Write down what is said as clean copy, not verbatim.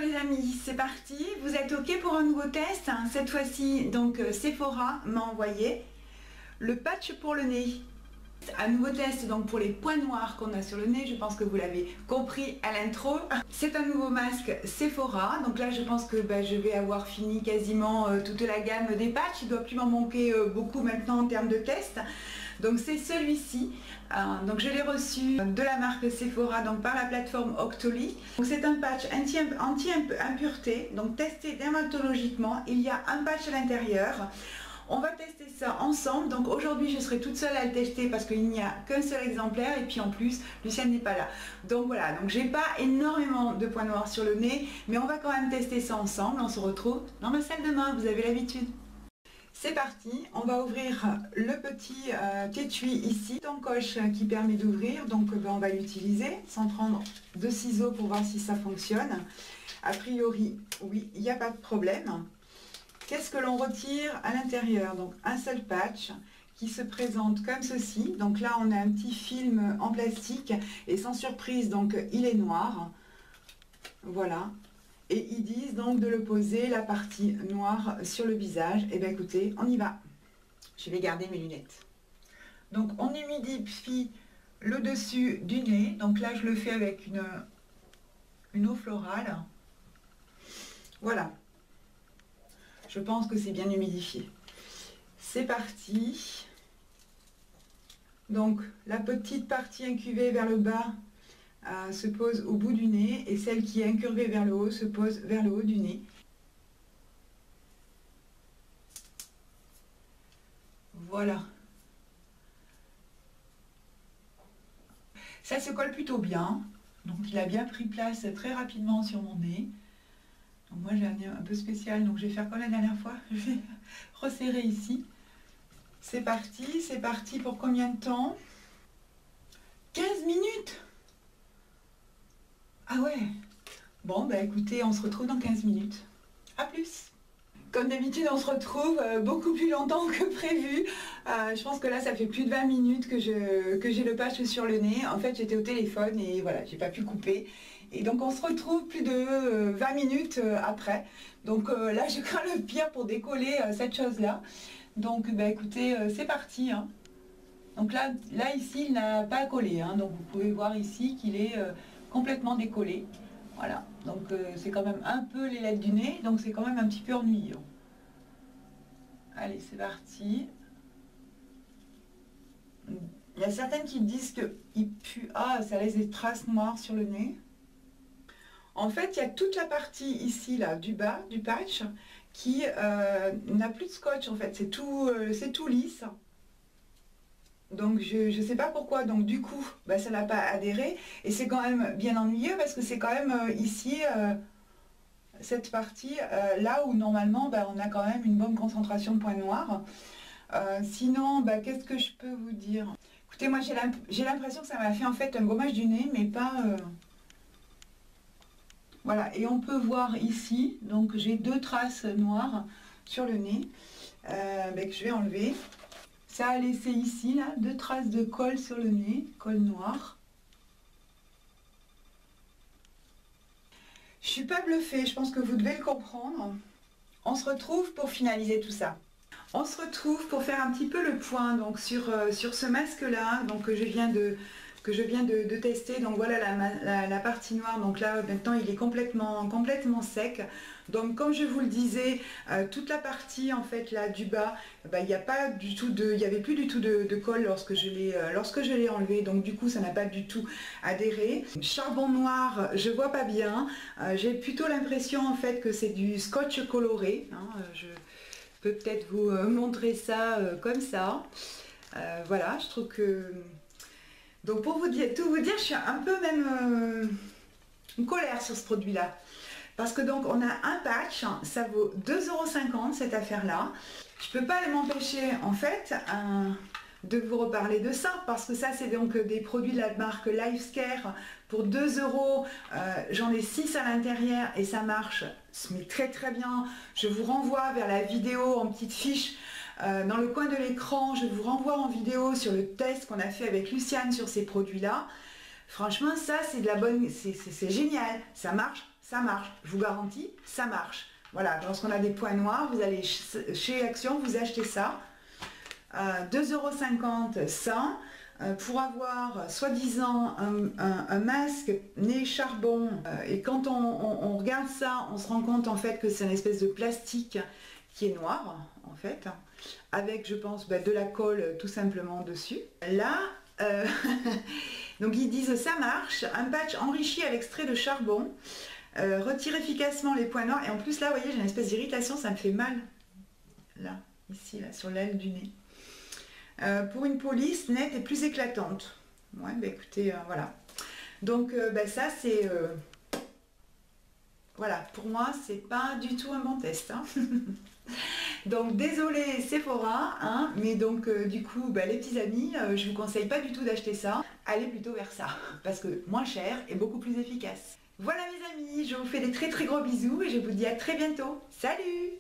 les amis, c'est parti. Vous êtes OK pour un nouveau test? Cette fois-ci, donc Sephora m'a envoyé le patch pour le nez. Un nouveau test donc pour les points noirs qu'on a sur le nez, je pense que vous l'avez compris à l'intro. C'est un nouveau masque Sephora, donc là je pense que je vais avoir fini quasiment toute la gamme des patchs. Il ne doit plus m'en manquer beaucoup maintenant en termes de test. Donc c'est celui-ci, donc je l'ai reçu de la marque Sephora, donc par la plateforme Octoly. C'est un patch anti-impureté, donc testé dermatologiquement. Il y a un patch à l'intérieur. On va tester ça ensemble, donc aujourd'hui je serai toute seule à le tester parce qu'il n'y a qu'un seul exemplaire et puis en plus Luciane n'est pas là. Donc voilà, donc j'ai pas énormément de points noirs sur le nez, mais on va quand même tester ça ensemble. On se retrouve dans ma salle de bain, vous avez l'habitude. C'est parti, on va ouvrir le petit étui ici, d'encoche qui permet d'ouvrir, donc on va l'utiliser sans prendre de ciseaux pour voir si ça fonctionne. A priori, oui, il n'y a pas de problème. Qu'est-ce que l'on retire à l'intérieur? Donc un seul patch qui se présente comme ceci. Donc là on a un petit film en plastique et sans surprise donc il est noir. Voilà. Et ils disent donc de le poser la partie noire sur le visage. Et bien écoutez, on y va. Je vais garder mes lunettes. Donc on humidifie le dessus du nez. Donc là je le fais avec une eau florale. Voilà. Je pense que c'est bien humidifié. C'est parti. Donc la petite partie incurvée vers le bas se pose au bout du nez et celle qui est incurvée vers le haut se pose vers le haut du nez. Voilà. Ça se colle plutôt bien. Donc il a bien pris place très rapidement sur mon nez. Donc moi j'ai un nez un peu spécial, donc je vais faire comme la dernière fois, je vais resserrer ici. C'est parti pour combien de temps? 15 minutes. Ah ouais. Bon écoutez, on se retrouve dans 15 minutes. A plus. Comme d'habitude on se retrouve beaucoup plus longtemps que prévu. Je pense que là ça fait plus de 20 minutes que j'ai le patch sur le nez. En fait j'étais au téléphone et voilà, j'ai pas pu couper. Et donc on se retrouve plus de 20 minutes après. Donc là je crains le pire pour décoller cette chose là. Donc écoutez, c'est parti. Hein. Donc là ici il n'a pas collé. Hein. Donc vous pouvez voir ici qu'il est complètement décollé. Voilà, donc c'est quand même un peu les lèvres du nez, donc c'est quand même un petit peu ennuyeux. Allez, c'est parti. Il y a certaines qui disent qu'il pue. Ah, ça laisse des traces noires sur le nez. En fait, il y a toute la partie ici, là, du bas, du patch, qui n'a plus de scotch, en fait. C'est tout lisse. Donc je ne sais pas pourquoi, donc du coup ça n'a pas adhéré et c'est quand même bien ennuyeux parce que c'est quand même ici cette partie là où normalement on a quand même une bonne concentration de points noirs. Sinon qu'est-ce que je peux vous dire? Écoutez, moi j'ai l'impression que ça m'a fait en fait un gommage du nez mais pas voilà. Et on peut voir ici, donc j'ai deux traces noires sur le nez que je vais enlever. Ça a laissé ici, là, deux traces de colle sur le nez, colle noire. Je suis pas bluffée, je pense que vous devez le comprendre. On se retrouve pour finaliser tout ça. On se retrouve pour faire un petit peu le point donc, sur ce masque-là que je viens de tester. Donc voilà la partie noire. Donc là maintenant il est complètement sec. Donc comme je vous le disais, toute la partie en fait là du bas, il n'y avait plus du tout de colle lorsque je l'ai enlevé. Donc du coup ça n'a pas du tout adhéré. Charbon noir, je vois pas bien. J'ai plutôt l'impression en fait que c'est du scotch coloré. Hein, je peux peut-être vous montrer ça comme ça. Voilà, je trouve que... Donc pour tout vous dire, je suis un peu même en colère sur ce produit-là. Parce que donc on a un patch, ça vaut 2,50 € cette affaire-là. Je ne peux pas m'empêcher en fait de vous reparler de ça parce que ça c'est donc des produits de la marque Lifescare pour 2 €. J'en ai 6 à l'intérieur et ça marche mais très très bien. Je vous renvoie vers la vidéo en petite fiche dans le coin de l'écran. Je vous renvoie en vidéo sur le test qu'on a fait avec Luciane sur ces produits là. Franchement ça c'est de la bonne, c'est génial, ça marche ça marche. Je vous garantis, ça marche. Voilà, lorsqu'on a des points noirs, vous allez chez Action, vous achetez ça. 2,50 € ça. Pour avoir soi-disant un masque nez charbon, et quand on regarde ça, on se rend compte en fait que c'est une espèce de plastique qui est noir en fait, avec je pense de la colle tout simplement dessus. Là, donc ils disent ça marche, un patch enrichi à l'extrait de charbon, retire efficacement les points noirs, et en plus là vous voyez j'ai une espèce d'irritation, ça me fait mal, là, ici, là, sur l'aile du nez. Pour une peau lisse, nette et plus éclatante. Ouais, bah écoutez, voilà. Donc ça c'est... voilà, pour moi c'est pas du tout un bon test. Hein. Donc désolé Sephora, hein, mais donc du coup les petits amis, je vous conseille pas du tout d'acheter ça. Allez plutôt vers ça, parce que moins cher et beaucoup plus efficace. Voilà mes amis, je vous fais des très gros bisous et je vous dis à très bientôt. Salut!